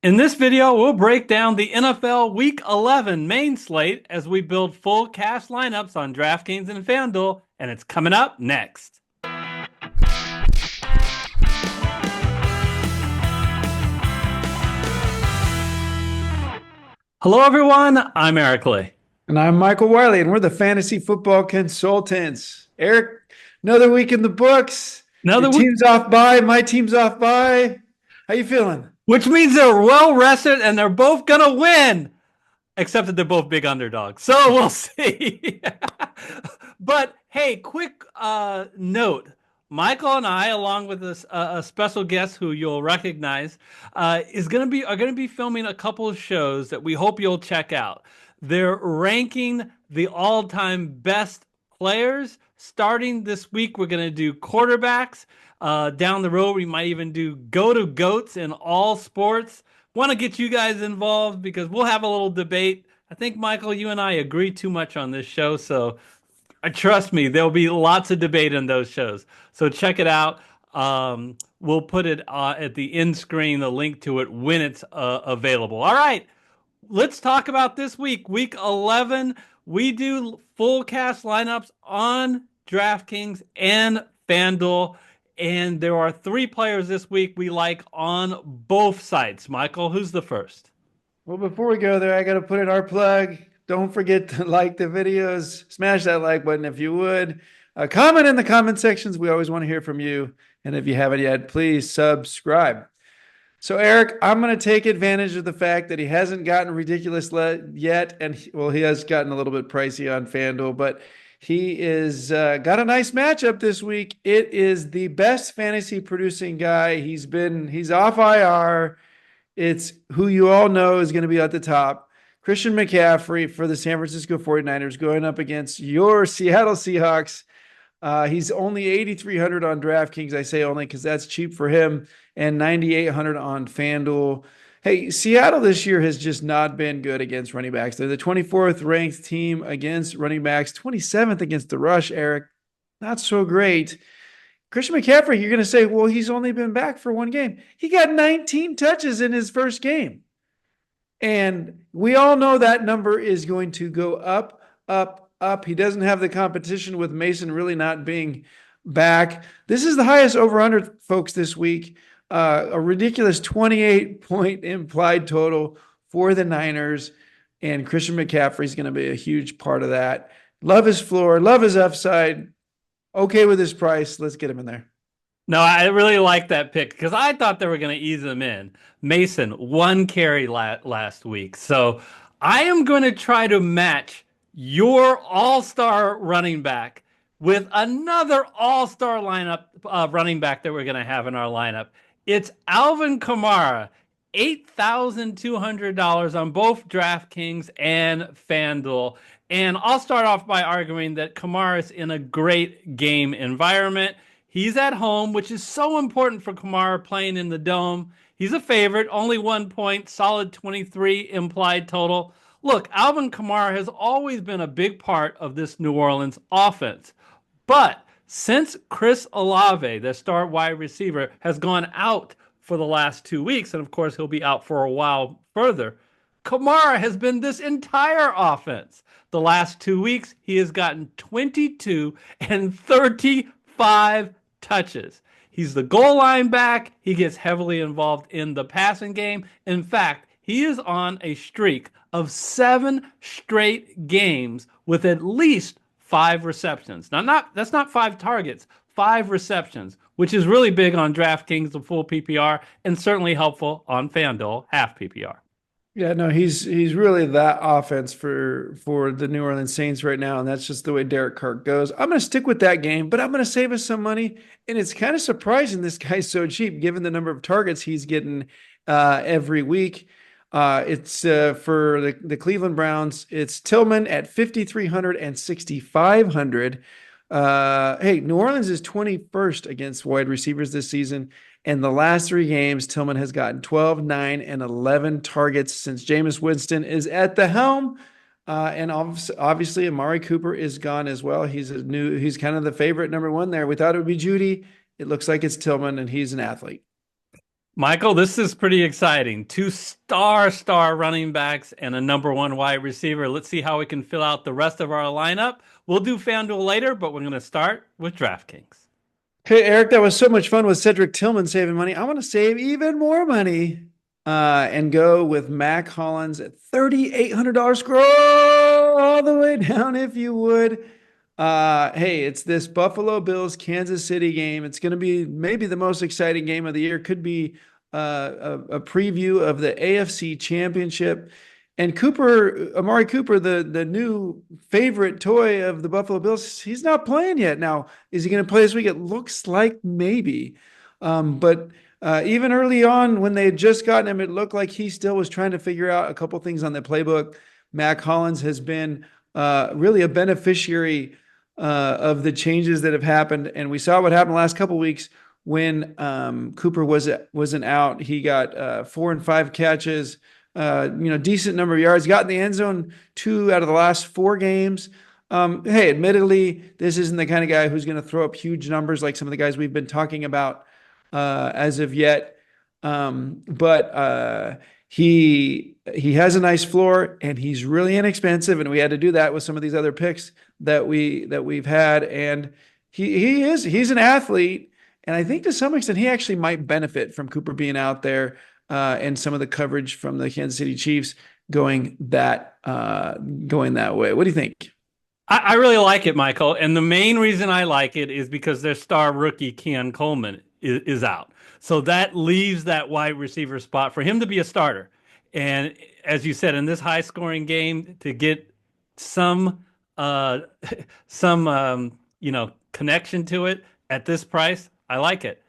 In this video, we'll break down the NFL Week 11 main slate as we build full cash lineups on DraftKings and FanDuel, and it's coming up next. Hello, everyone. I'm Eric Lee. And I'm Michael Wiley, and we're the Fantasy Football Consultants. Eric, another week in the books. Your team's off by, my team's off by. How you feeling? Which means they're well rested and they're both going to win, except that they're both big underdogs. So we'll see. But hey, quick note. Michael and I, along with a special guest who you'll recognize, are going to be filming a couple of shows that we hope you'll check out. They're ranking the all-time best players. Starting this week, we're going to do quarterbacks. Down the road, we might even do go-to-goats in all sports. Want to get you guys involved because we'll have a little debate. I think, Michael, you and I agree too much on this show, so trust me, there'll be lots of debate in those shows. So check it out. We'll put it at the end screen, the link to it when it's available. All right, let's talk about this week. Week 11, we do full cast lineups on DraftKings and FanDuel. And there are three players this week we like on both sites. Michael, who's the first? Well, before we go there, I got to put in our plug. Don't forget to like the videos. Smash that like button if you would. Comment in the comment sections. We always want to hear from you. And if you haven't yet, please subscribe. So, Eric, I'm going to take advantage of the fact that he hasn't gotten ridiculous yet. And, he has gotten a little bit pricey on FanDuel, but he is got a nice matchup this week. It is the best fantasy producing guy. He's off IR. It's who you all know is going to be at the top. Christian McCaffrey for the San Francisco 49ers going up against your Seattle Seahawks. He's only 8,300 on DraftKings. I say only because that's cheap for him, and 9,800 on FanDuel. Hey, Seattle this year has just not been good against running backs. They're the 24th ranked team against running backs, 27th against the rush, Eric. Not so great. Christian McCaffrey, you're going to say, well, he's only been back for one game. He got 19 touches in his first game. And we all know that number is going to go up, up, up. He doesn't have the competition with Mason really not being back. This is the highest over-under, folks, this week. A ridiculous 28-point implied total for the Niners, and Christian McCaffrey is going to be a huge part of that. Love his floor, love his upside. Okay with his price. Let's get him in there. No, I really like that pick because I thought they were going to ease him in. Mason, one carry last week. So I am going to try to match your all-star running back with another all-star lineup running back that we're going to have in our lineup. It's Alvin Kamara, $8,200 on both DraftKings and FanDuel. And I'll start off by arguing that Kamara is in a great game environment. He's at home, which is so important for Kamara playing in the Dome. He's a favorite, only 1 point, solid 23 implied total. Look, Alvin Kamara has always been a big part of this New Orleans offense. But since Chris Olave, the star wide receiver, has gone out for the last 2 weeks, and of course he'll be out for a while further, Kamara has been this entire offense. The last 2 weeks, he has gotten 22 and 35 touches. He's the goal line back. He gets heavily involved in the passing game. In fact, he is on a streak of 7 straight games with at least 5 receptions. Now, that's not 5 targets, 5 receptions, which is really big on DraftKings, the full PPR, and certainly helpful on FanDuel, half PPR. Yeah, no, he's really that offense for the New Orleans Saints right now, and that's just the way Derek Carr goes. I'm going to stick with that game, but I'm going to save us some money, and it's kind of surprising this guy's so cheap given the number of targets he's getting every week. It's for the Cleveland Browns. It's Tillman at 5,300 and 6,500. Hey, New Orleans is 21st against wide receivers this season. And the last 3 games, Tillman has gotten 12, 9, and 11 targets since Jameis Winston is at the helm. And obviously, Amari Cooper is gone as well. He's kind of the favorite number 1 there. We thought it would be Judy. It looks like it's Tillman, and he's an athlete. Michael, this is pretty exciting. Two star running backs and a number one wide receiver. Let's see how we can fill out the rest of our lineup. We'll do FanDuel later, but we're going to start with DraftKings. Hey, Eric, that was so much fun with Cedric Tillman saving money. I want to save even more money and go with Mac Hollins at $3,800. Scroll all the way down if you would. Hey, it's this Buffalo Bills Kansas City game. It's going to be maybe the most exciting game of the year. Could be a preview of the AFC Championship. And Amari Cooper, the new favorite toy of the Buffalo Bills, he's not playing yet. Now, is he going to play this week? It looks like maybe. But even early on, when they had just gotten him, it looked like he still was trying to figure out a couple things on the playbook. Mac Hollins has been really a beneficiary of the changes that have happened. And we saw what happened the last couple of weeks when Cooper wasn't out. He got 4 and 5 catches. Decent number of yards, got in the end zone 2 out of the last 4 games. Hey, admittedly, this isn't the kind of guy who's going to throw up huge numbers like some of the guys we've been talking about as of yet. But he has a nice floor and he's really inexpensive. And we had to do that with some of these other picks that we've had. And he's an athlete. And I think to some extent, he actually might benefit from Cooper being out there. And some of the coverage from the Kansas City Chiefs going that way. What do you think? I really like it, Michael. And the main reason I like it is because their star rookie, Keon Coleman, is out. So that leaves that wide receiver spot for him to be a starter. And as you said, in this high scoring game, to get some connection to it at this price, I like it.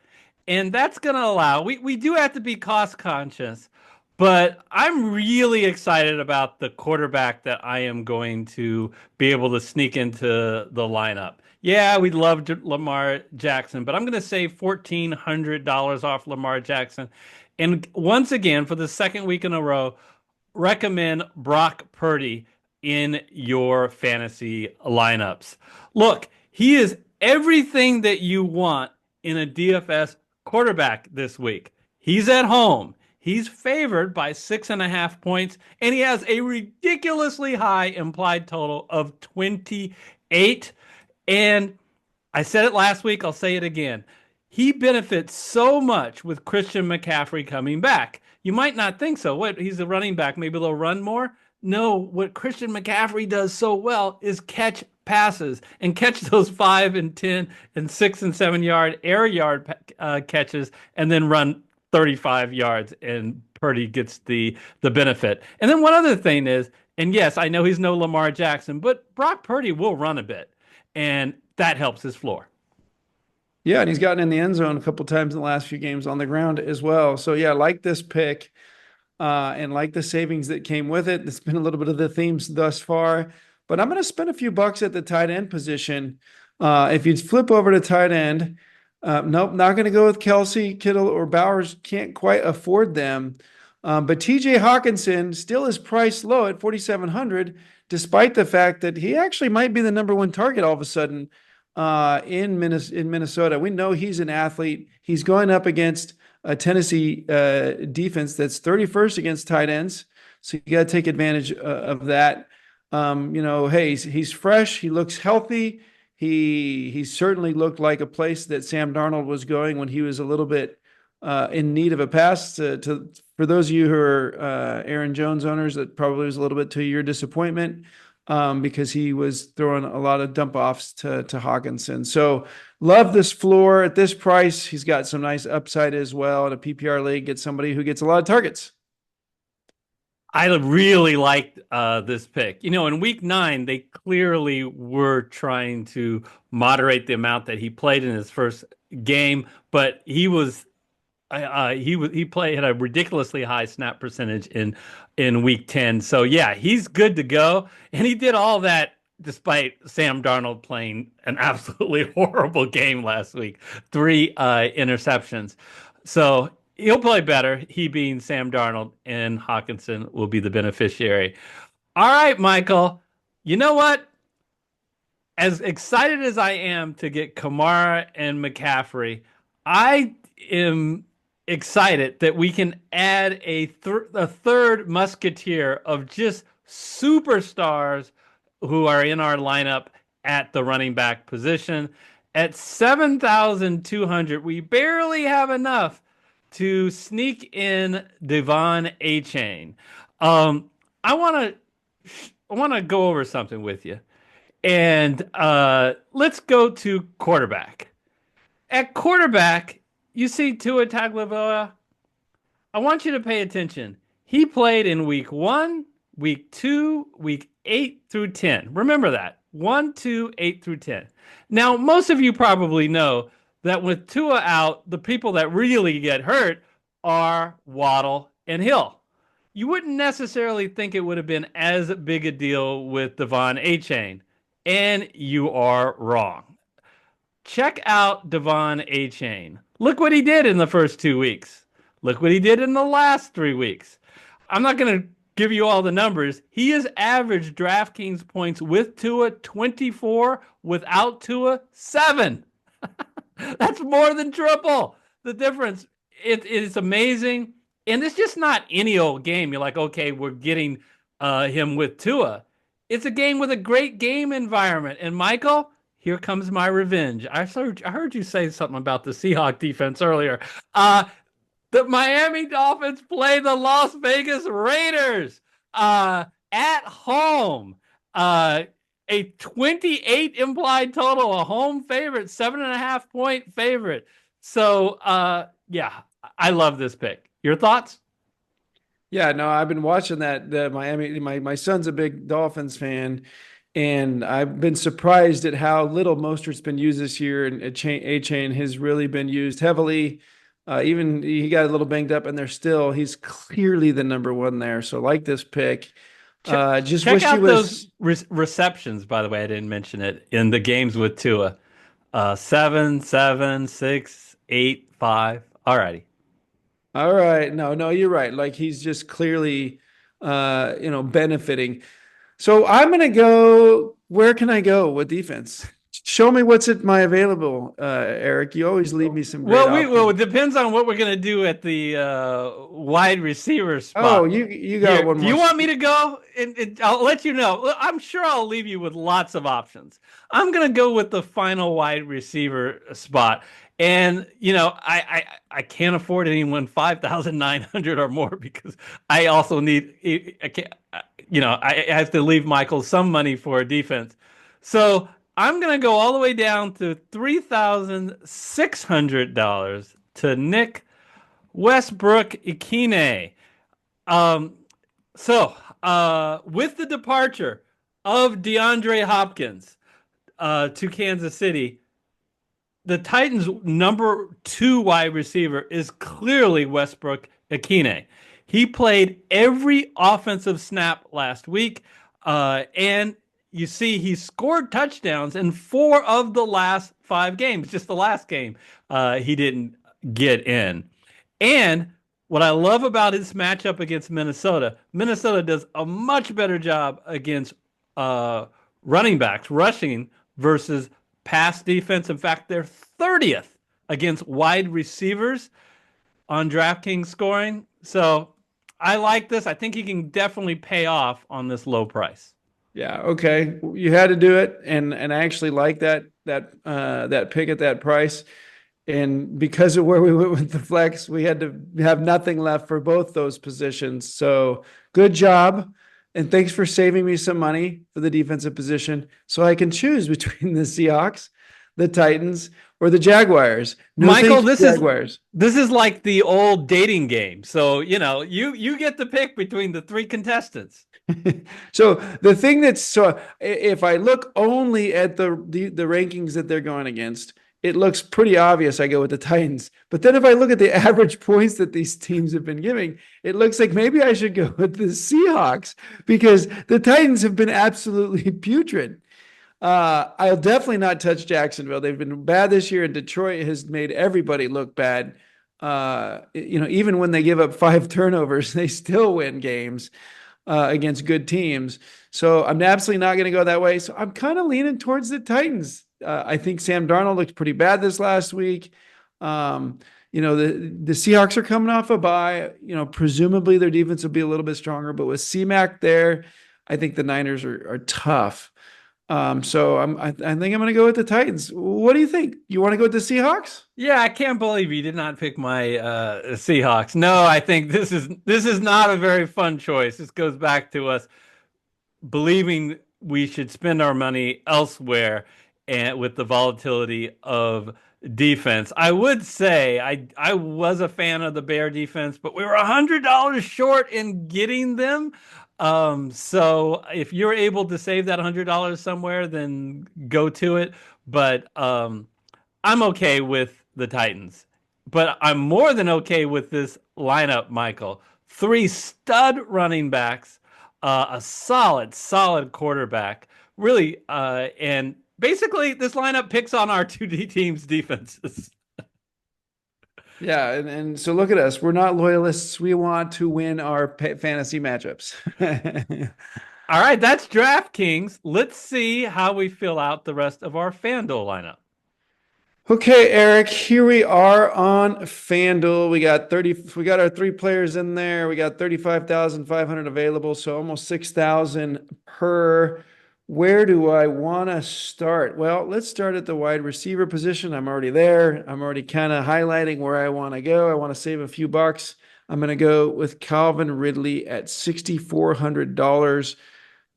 And that's going to allow, we do have to be cost conscious, but I'm really excited about the quarterback that I am going to be able to sneak into the lineup. Yeah, we love Lamar Jackson, but I'm going to save $1,400 off Lamar Jackson. And once again, for the second week in a row, recommend Brock Purdy in your fantasy lineups. Look, he is everything that you want in a DFS quarterback this week. He's at home. He's favored by 6.5 points, and he has a ridiculously high implied total of 28. And I said it last week, I'll say it again. He benefits so much with Christian McCaffrey coming back. You might not think so. What, he's a running back, maybe they'll run more? No, what Christian McCaffrey does so well is catch passes and catch those 5 and 10 and 6 and 7 yard air yard catches and then run 35 yards, and Purdy gets the benefit. And then one other thing is, and yes, I know he's no Lamar Jackson, but Brock Purdy will run a bit, and that helps his floor. Yeah, and he's gotten in the end zone a couple times in the last few games on the ground as well. So yeah, I like this pick and like the savings that came with it. It's been a little bit of the themes thus far, but I'm going to spend a few bucks at the tight end position. If you flip over to tight end, nope, not going to go with Kelsey, Kittle, or Bowers. Can't quite afford them. But TJ Hawkinson still is priced low at 4,700, despite the fact that he actually might be the number one target all of a sudden in Minnesota. We know he's an athlete. He's going up against a Tennessee defense that's 31st against tight ends. So you got to take advantage of that. Hey, he's fresh. He looks healthy. He certainly looked like a place that Sam Darnold was going when he was a little bit in need of a pass. For those of you who are Aaron Jones owners, that probably was a little bit to your disappointment because he was throwing a lot of dump offs to Hawkinson. So love this floor at this price. He's got some nice upside as well in a PPR league. Get somebody who gets a lot of targets. I really liked this pick. In week 9, they clearly were trying to moderate the amount that he played in his first game, but he had a ridiculously high snap percentage in week 10. So yeah, he's good to go, and he did all that despite Sam Darnold playing an absolutely horrible game last week, 3 interceptions. So he'll play better, he being Sam Darnold, and Hawkinson will be the beneficiary. All right, Michael, you know what? As excited as I am to get Kamara and McCaffrey, I am excited that we can add a third musketeer of just superstars who are in our lineup at the running back position. At 7,200, we barely have enough to sneak in Devon A-Chain. I want to go over something with you. And let's go to quarterback. At quarterback, you see Tua Tagovailoa. I want you to pay attention. He played in week 1, week 2, week 8 through 10. Remember that. 1, 2, 8 through 10. Now, most of you probably know that with Tua out, the people that really get hurt are Waddle and Hill. You wouldn't necessarily think it would have been as big a deal with Devon A-Chain, and you are wrong. Check out Devon A-Chain. Look what he did in the first 2 weeks. Look what he did in the last 3 weeks. I'm not going to give you all the numbers. He has averaged DraftKings points with Tua 24, without Tua 7. That's more than triple the difference. It is amazing. And it's just not any old game. You're like, okay, we're getting him with Tua. It's a game with a great game environment. And Michael, here comes my revenge. I heard you say something about the Seahawks defense earlier. The Miami Dolphins play the Las Vegas Raiders at home. A 28 implied total, a home favorite, 7.5-point favorite. So, yeah, I love this pick. Your thoughts? Yeah, no, I've been watching the Miami. My son's a big Dolphins fan, and I've been surprised at how little Mostert's been used this year, and A-Chain has really been used heavily. Even he got a little banged up, and he's clearly the number one there. So like this pick. Just check wish out he was those receptions. By the way, I didn't mention it in the games with Tua. 7, 7, 6, 8, 5. Alrighty. All right. No, you're right. Like he's just clearly, benefiting. So I'm going to go. Where can I go with defense? Show me what's at my available, Eric. You always leave me some great Well, it depends on what we're going to do at the wide receiver spot. Oh, you got one more. Do you want me to go? And I'll let you know. I'm sure I'll leave you with lots of options. I'm going to go with the final wide receiver spot. And, I can't afford anyone 5,900 or more because I also need, I have to leave Michael some money for a defense. So I'm going to go all the way down to $3,600 to Nick Westbrook-Ikhine. With the departure of DeAndre Hopkins to Kansas City, the Titans' number 2 wide receiver is clearly Westbrook-Ikhine. He played every offensive snap last week, and you see he scored touchdowns in 4 of the last 5 games. Just the last game he didn't get in. And what I love about his matchup against Minnesota does a much better job against running backs, rushing versus pass defense. In fact, they're 30th against wide receivers on DraftKings scoring. So I like this. I think he can definitely pay off on this low price. Yeah. Okay. You had to do it. And I actually like that pick at that price. And because of where we went with the flex, we had to have nothing left for both those positions. So good job. And thanks for saving me some money for the defensive position so I can choose between the Seahawks, the Titans, or the Jaguars. No, Michael, this is like the old dating game. So, you get to pick between the 3 contestants. So the thing if I look only at the rankings that they're going against, it looks pretty obvious I go with the Titans. But then if I look at the average points that these teams have been giving, it looks like maybe I should go with the Seahawks because the Titans have been absolutely putrid. I'll definitely not touch Jacksonville. They've been bad this year, and Detroit has made everybody look bad. Even when they give up 5 turnovers, they still win games against good teams. So I'm absolutely not going to go that way. So I'm kind of leaning towards the Titans. I think Sam Darnold looked pretty bad this last week. The Seahawks are coming off a bye. Presumably their defense will be a little bit stronger, but with C-Mac there, I think the Niners are tough. So I think I'm going to go with the Titans. What do you think? You want to go with the Seahawks? Yeah, I can't believe you did not pick my Seahawks. No, I think this is not a very fun choice. This goes back to us believing we should spend our money elsewhere and with the volatility of defense. I would say I was a fan of the Bear defense, but we were $100 short in getting them. So if you're able to save that $100 somewhere, then go to it. But I'm okay with the Titans. But I'm more than okay with this lineup, Michael. Three stud running backs, a solid quarterback. Really, and basically this lineup picks on our two teams' defenses. Yeah, and so look at us. We're not loyalists. We want to win our fantasy matchups. All right, that's DraftKings. Let's see how we fill out the rest of our FanDuel lineup. Okay, Eric, here we are on FanDuel. We got our three players in there. We got 35,500 available, so almost 6,000 per. Where do I want to start? Well, let's start at the wide receiver position. I'm already there. I'm already kind of highlighting where I want to go. I want to save a few bucks. I'm going to go with Calvin Ridley at $6,400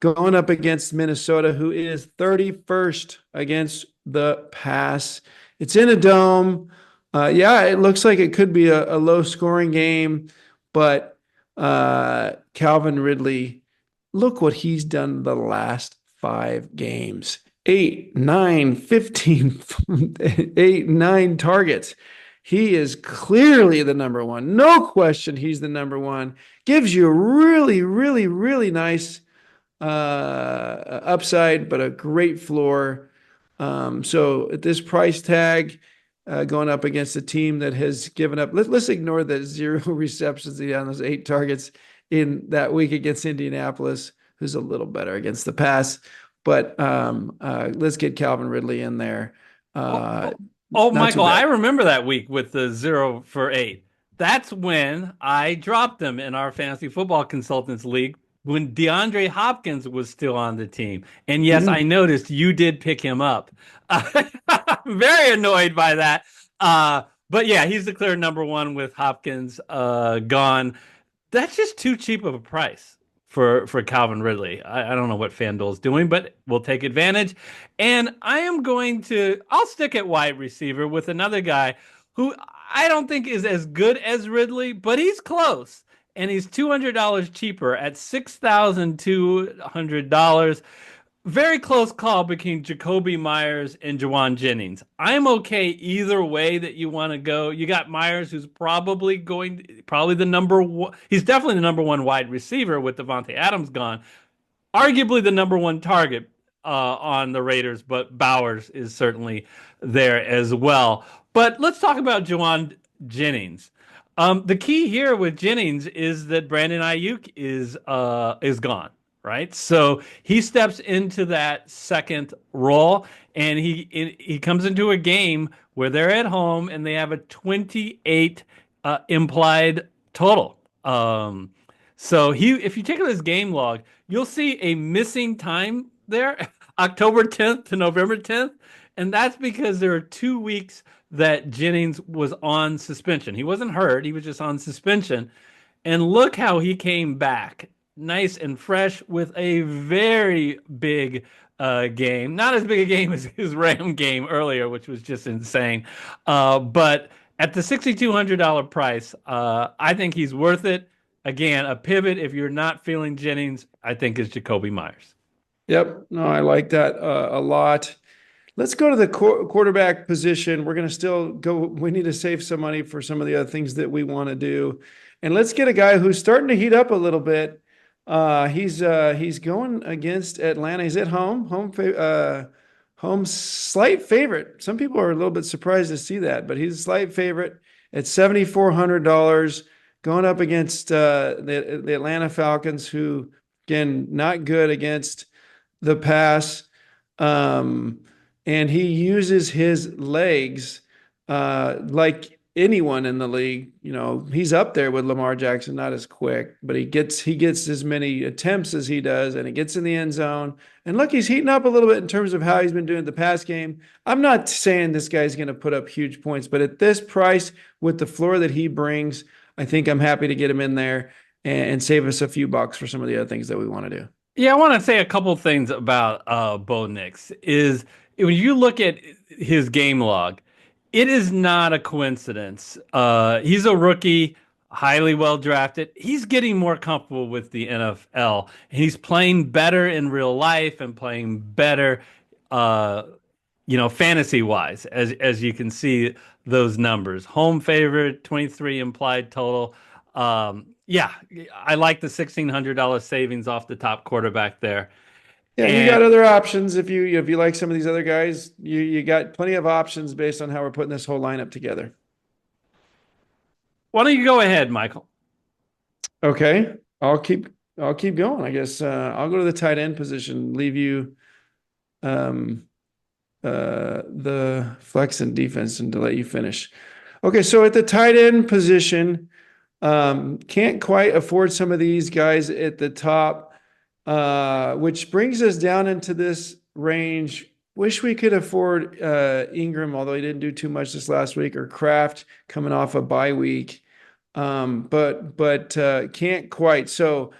going up against Minnesota, who is 31st against the pass. It's in a dome. Yeah, it looks like it could be a low-scoring game, but Calvin Ridley, look what he's done the last 5 games. 8, 9, 15, 8, 9 targets. He is clearly the number one. No question he's the number one. Gives you a really, really, really nice upside, but a great floor. So at this price tag, going up against a team that has given up, let's ignore the 0 receptions on those 8 targets in that week against Indianapolis, who's a little better against the pass. But let's get Calvin Ridley in there. Michael, I remember that week with the 0 for 8. That's when I dropped them in our fantasy football consultants league when DeAndre Hopkins was still on the team. And yes, I noticed you did pick him up. I'm very annoyed by that. But yeah, he's the clear number one with Hopkins gone. That's just too cheap of a price for Calvin Ridley. I don't know what FanDuel is doing, but we'll take advantage. And I'll stick at wide receiver with another guy who I don't think is as good as Ridley, but he's close. And he's $200 cheaper at $6,200. Very close call between Jacoby Myers and Juwan Jennings. I'm okay either way that you want to go. You got Myers, who's probably the number one. He's definitely the number one wide receiver with Devontae Adams gone. Arguably the number one target on the Raiders, but Bowers is certainly there as well. But let's talk about Juwan Jennings. The key here with Jennings is that Brandon Ayuk is gone, right? So he steps into that second role, and he comes into a game where they're at home and they have a 28 implied total. So if you take this game log, you'll see a missing time there, October 10th to November 10th, and that's because there are 2 weeks that Jennings was on suspension. He wasn't hurt. He was just on suspension. And look how he came back. Nice and fresh with a very big game. Not as big a game as his Ram game earlier, which was just insane. But at the $6,200 price, I think he's worth it. Again, a pivot, if you're not feeling Jennings, I think is Jacoby Myers. Yep. No, I like that a lot. Let's go to the quarterback position. We're going to still go. We need to save some money for some of the other things that we want to do. And let's get a guy who's starting to heat up a little bit. He's going against Atlanta. He's at home slight favorite. Some people are a little bit surprised to see that, but he's a slight favorite at $7,400 going up against the Atlanta Falcons, who, again, not good against the pass. And he uses his legs like anyone in the league. He's up there with Lamar Jackson, not as quick, but he gets as many attempts as he does, and he gets in the end zone. And look, he's heating up a little bit in terms of how he's been doing the pass game. I'm not saying this guy's going to put up huge points, but at this price with the floor that he brings, I think I'm happy to get him in there and save us a few bucks for some of the other things that we want to do. Yeah, I want to say a couple things about Bo Nix. Is when you look at his game log, it is not a coincidence. He's a rookie, highly well drafted. He's getting more comfortable with the NFL. He's playing better in real life and playing better, uh, fantasy wise, as you can see those numbers. Home favorite, 23 implied total. Yeah, I like the $1,600 savings off the top quarterback there. Yeah, and you And got other options if you like some of these other guys. You got plenty of options based on how we're putting this whole lineup together. why don't you go ahead, Michael? Okay, I'll keep going. I guess I'll go to the tight end position. Leave you um, the flex and defense and to let you finish. Okay, so at the tight end position, can't quite afford some of these guys at the top, which brings us down into this range. Wish we could afford Ingram, although he didn't do too much this last week, or Kraft coming off a bye week. But can't quite. So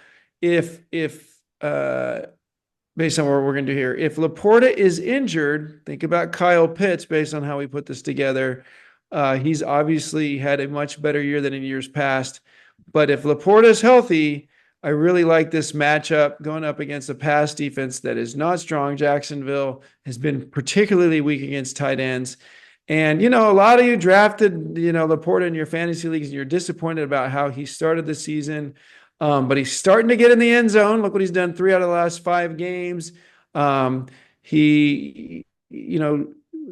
if based on what we're going to do here, if Laporta is injured, think about Kyle Pitts based on how we put this together. He's obviously had a much better year than in years past. But if Laporta is healthy, I really like this matchup going up against a pass defense that is not strong. Jacksonville has been particularly weak against tight ends. And, a lot of you drafted, Laporta in your fantasy leagues, and you're disappointed about how he started the season. But he's starting to get in the end zone. Look what he's done 3 out of the last 5 games. He,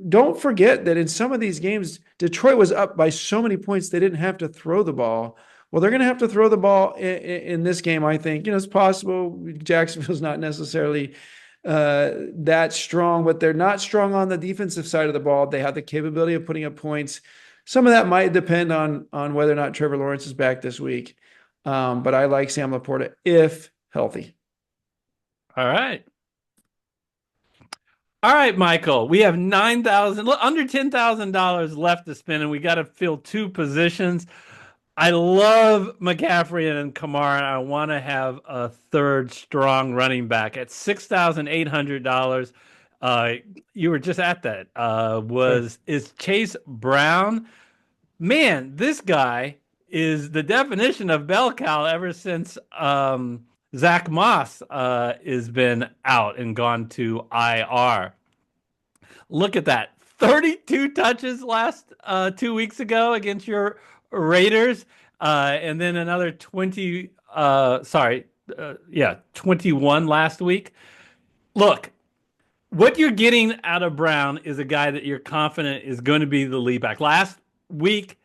don't forget that in some of these games, Detroit was up by so many points they didn't have to throw the ball. Well, they're going to have to throw the ball in this game, I think. It's possible Jacksonville's not necessarily that strong, but they're not strong on the defensive side of the ball. They have the capability of putting up points. Some of that might depend on whether or not Trevor Lawrence is back this week. But I like Sam Laporta if healthy. All right. All right, Michael. We have 9,000, under $10,000 left to spend, and we got to fill 2 positions. I love McCaffrey and Kamara. I want to have a third strong running back at $6,800. You were just at that. Is Chase Brown? Man, this guy is the definition of bell cow ever since Zach Moss has been out and gone to IR. Look at that. 32 touches last 2 weeks ago against your Raiders, and then another 21 last week. Look, what you're getting out of Brown is a guy that you're confident is going to be the lead back. Last week,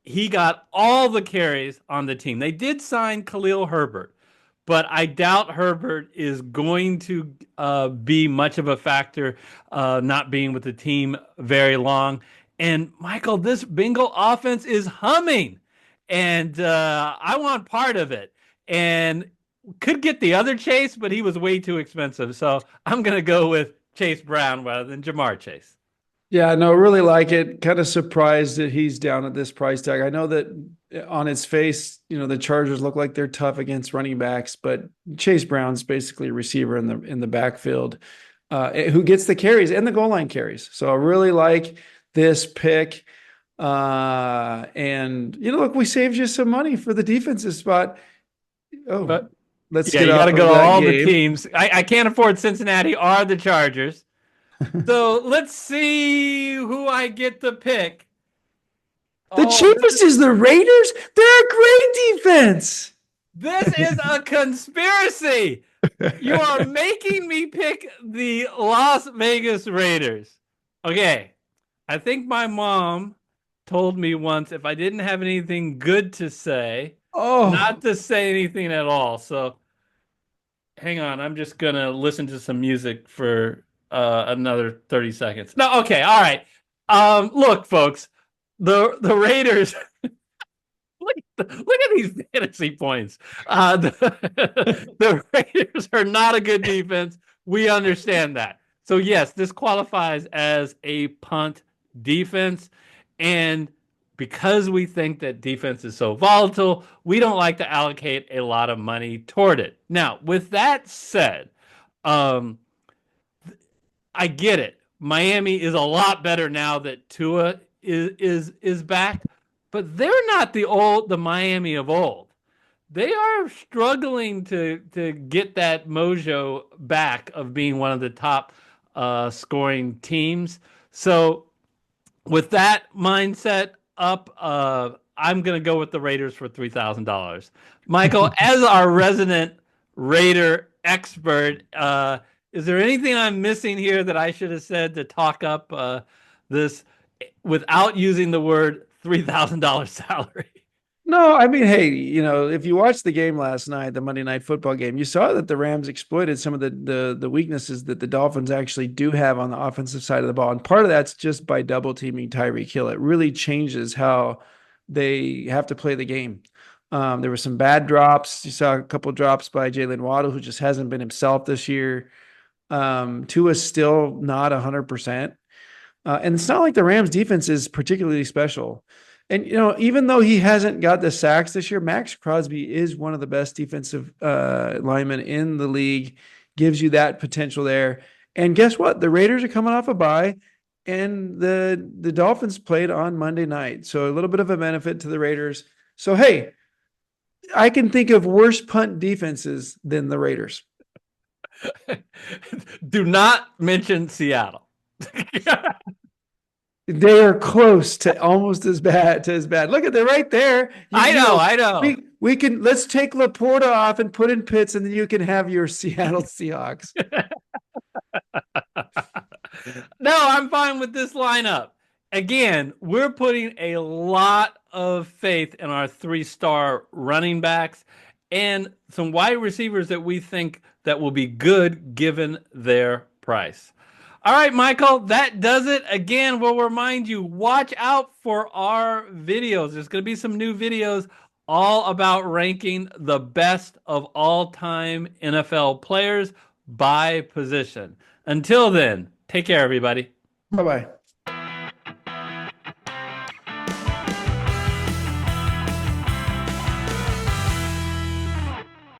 he got all the carries on the team. They did sign Khalil Herbert, but I doubt Herbert is going to be much of a factor not being with the team very long. And Michael, this Bengal offense is humming, and I want part of it. And could get the other Chase, but he was way too expensive. So I'm going to go with Chase Brown rather than Jamar Chase. Yeah, no, really like it. Kind of surprised that he's down at this price tag. I know that on its face, the Chargers look like they're tough against running backs, but Chase Brown's basically a receiver in the backfield who gets the carries and the goal line carries. So I really like this pick. And look, we saved you some money for the defensive spot. Oh, but let's yeah, get you off got to of go to that all game. the teams. I can't afford Cincinnati or the Chargers. So let's see who I get to pick. The cheapest is the Raiders. They're a great defense. This is a conspiracy. You are making me pick the Las Vegas Raiders. Okay. I think my mom told me once if I didn't have anything good to say, not to say anything at all. So hang on. I'm just going to listen to some music for another 30 seconds. No, okay. All right. Look, folks, the Raiders. Look at these fantasy points. The Raiders are not a good defense. We understand that. So yes, this qualifies as a punt defense, and because we think that defense is so volatile, we don't like to allocate a lot of money toward it. Now, with that said, um, I get it. Miami is a lot better now that Tua is back, but they're not the Miami of old. They are struggling to get that mojo back of being one of the top scoring teams. So with that mindset up, I'm going to go with the Raiders for $3,000. Michael, as our resident Raider expert, is there anything I'm missing here that I should have said to talk up this without using the word $3,000 salary? No, I mean, hey, if you watched the game last night, the Monday Night Football game, you saw that the Rams exploited some of the weaknesses that the Dolphins actually do have on the offensive side of the ball, and part of that's just by double teaming Tyreek Hill. It really changes how they have to play the game. There were some bad drops. You saw a couple drops by Jalen Waddle, who just hasn't been himself this year. Tua's still not 100%. And it's not like the Rams defense is particularly special. And, even though he hasn't got the sacks this year, Max Crosby is one of the best defensive linemen in the league, gives you that potential there. And guess what? The Raiders are coming off a bye, and the Dolphins played on Monday night. So a little bit of a benefit to the Raiders. So, hey, I can think of worse punt defenses than the Raiders. Do not mention Seattle. They are close to almost as bad. Look at, they're right there. I know. Let's take Laporta off and put in Pitts, and then you can have your Seattle Seahawks. No, I'm fine with this lineup. Again, we're putting a lot of faith in our 3-star running backs and some wide receivers that we think that will be good given their price. All right, Michael, that does it. Again, we'll remind you, watch out for our videos. There's going to be some new videos all about ranking the best of all-time NFL players by position. Until then, take care, everybody. Bye-bye.